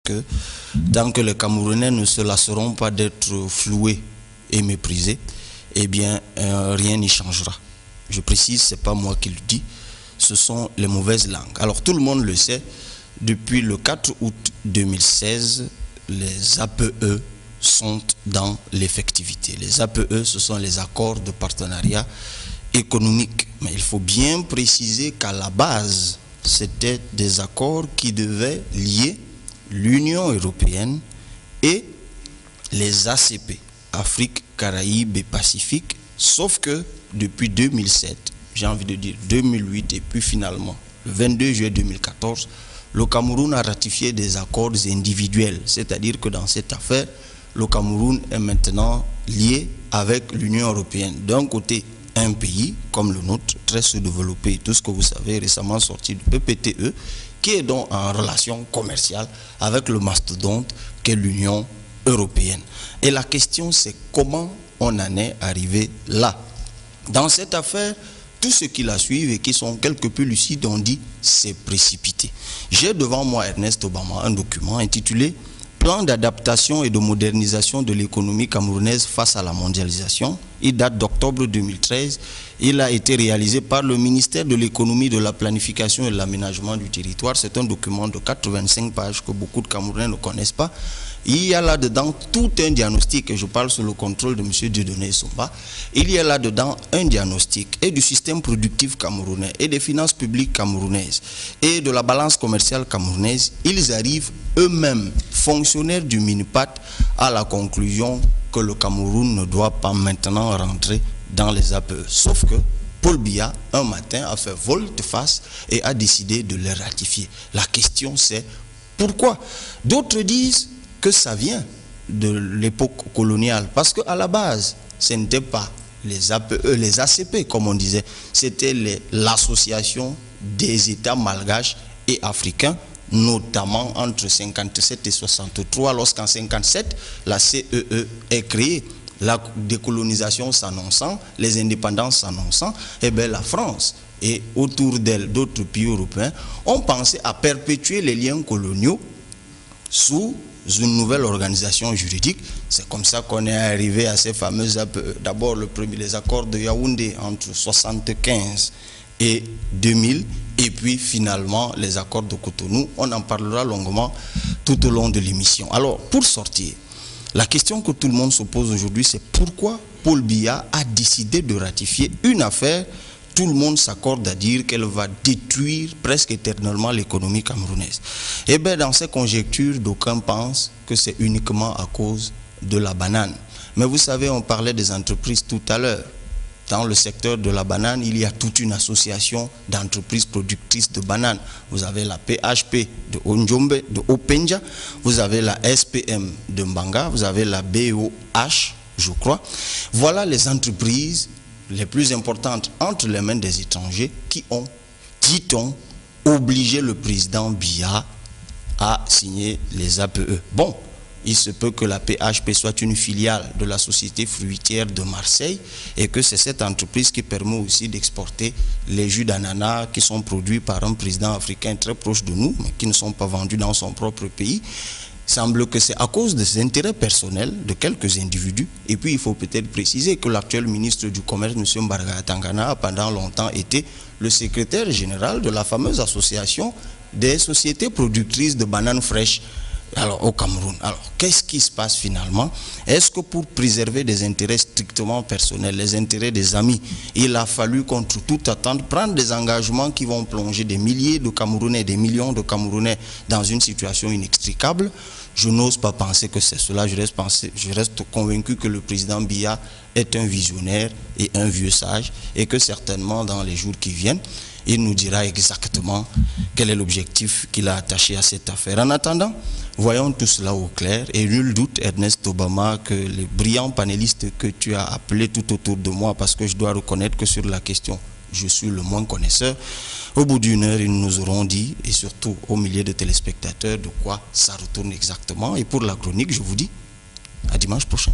que tant que les Camerounais ne se lasseront pas d'être floués et méprisés, eh bien, rien n'y changera. Je précise, ce n'est pas moi qui le dis, ce sont les mauvaises langues. Alors, tout le monde le sait, depuis le 4 août 2016, les APE sont dans l'effectivité. Les APE, ce sont les accords de partenariat économique. Mais il faut bien préciser qu'à la base, c'était des accords qui devaient lier l'Union européenne et les ACP, Afrique, Caraïbes et Pacifique, sauf que depuis 2007, j'ai envie de dire 2008 et puis finalement, le 22 juillet 2014, le Cameroun a ratifié des accords individuels, c'est-à-dire que dans cette affaire, le Cameroun est maintenant lié avec l'Union européenne. D'un côté, un pays comme le nôtre, très sous-développé, tout ce que vous savez, récemment sorti du PPTE, qui est donc en relation commerciale avec le mastodonte qu'est l'Union européenne. Et la question, c'est comment on en est arrivé là. Dans cette affaire, tous ceux qui la suivent et qui sont quelque peu lucides ont dit c'est précipité. J'ai devant moi, Ernest Obama, un document intitulé « Plan d'adaptation et de modernisation de l'économie camerounaise face à la mondialisation ». Il date d'octobre 2013. Il a été réalisé par le ministère de l'économie, de la planification et de l'aménagement du territoire. C'est un document de 85 pages que beaucoup de Camerounais ne connaissent pas. Il y a là-dedans tout un diagnostic, et je parle sous le contrôle de M. Dieudonné Somba. Il y a là-dedans un diagnostic et du système productif camerounais et des finances publiques camerounaises et de la balance commerciale camerounaise. Ils arrivent eux-mêmes, fonctionnaires du MINUPAT, à la conclusion que le Cameroun ne doit pas maintenant rentrer dans les APE. Sauf que Paul Biya, un matin, a fait volte-face et a décidé de les ratifier. La question c'est pourquoi? D'autres disent que ça vient de l'époque coloniale, parce qu'à la base, ce n'était pas les APE, les ACP, comme on disait, c'était l'association des États malgaches et africains, notamment entre 57 et 63, lorsqu'en 57, la CEE est créée. La décolonisation s'annonçant, les indépendances s'annonçant, et bien la France et autour d'elle d'autres pays européens ont pensé à perpétuer les liens coloniaux sous une nouvelle organisation juridique. C'est comme ça qu'on est arrivé à ces fameux APE. D'abord les accords de Yaoundé entre 1975 et 2000, et puis finalement les accords de Cotonou. On en parlera longuement tout au long de l'émission. Alors, pour sortir, la question que tout le monde se pose aujourd'hui, c'est pourquoi Paul Biya a décidé de ratifier une affaire. Tout le monde s'accorde à dire qu'elle va détruire presque éternellement l'économie camerounaise. Eh bien, dans ces conjectures, d'aucuns pensent que c'est uniquement à cause de la banane. Mais vous savez, on parlait des entreprises tout à l'heure. Dans le secteur de la banane, il y a toute une association d'entreprises productrices de bananes. Vous avez la PHP de Onjombe, de Openja, vous avez la SPM de Mbanga, vous avez la BOH, je crois. Voilà les entreprises les plus importantes entre les mains des étrangers qui ont, dit-on, obligé le président Biya à signer les APE. Bon, il se peut que la PHP soit une filiale de la société fruitière de Marseille et que c'est cette entreprise qui permet aussi d'exporter les jus d'ananas qui sont produits par un président africain très proche de nous, mais qui ne sont pas vendus dans son propre pays. Il semble que c'est à cause des intérêts personnels de quelques individus. Et puis il faut peut-être préciser que l'actuel ministre du Commerce, M. Mbarga Tangana, a pendant longtemps été le secrétaire général de la fameuse association des sociétés productrices de bananes fraîches au Cameroun. Alors, qu'est-ce qui se passe finalement? Est-ce que pour préserver des intérêts strictement personnels, les intérêts des amis, il a fallu contre toute attente prendre des engagements qui vont plonger des milliers de Camerounais, des millions de Camerounais dans une situation inextricable? Je n'ose pas penser que c'est cela. Je reste convaincu que le président Biya est un visionnaire et un vieux sage et que certainement dans les jours qui viennent, il nous dira exactement quel est l'objectif qu'il a attaché à cette affaire. En attendant, voyons tout cela au clair et nul doute, Ernest Obama, que les brillants panélistes que tu as appelés tout autour de moi, parce que je dois reconnaître que sur la question, je suis le moins connaisseur, au bout d'une heure, ils nous auront dit, et surtout aux milliers de téléspectateurs, de quoi ça retourne exactement. Et pour la chronique, je vous dis à dimanche prochain.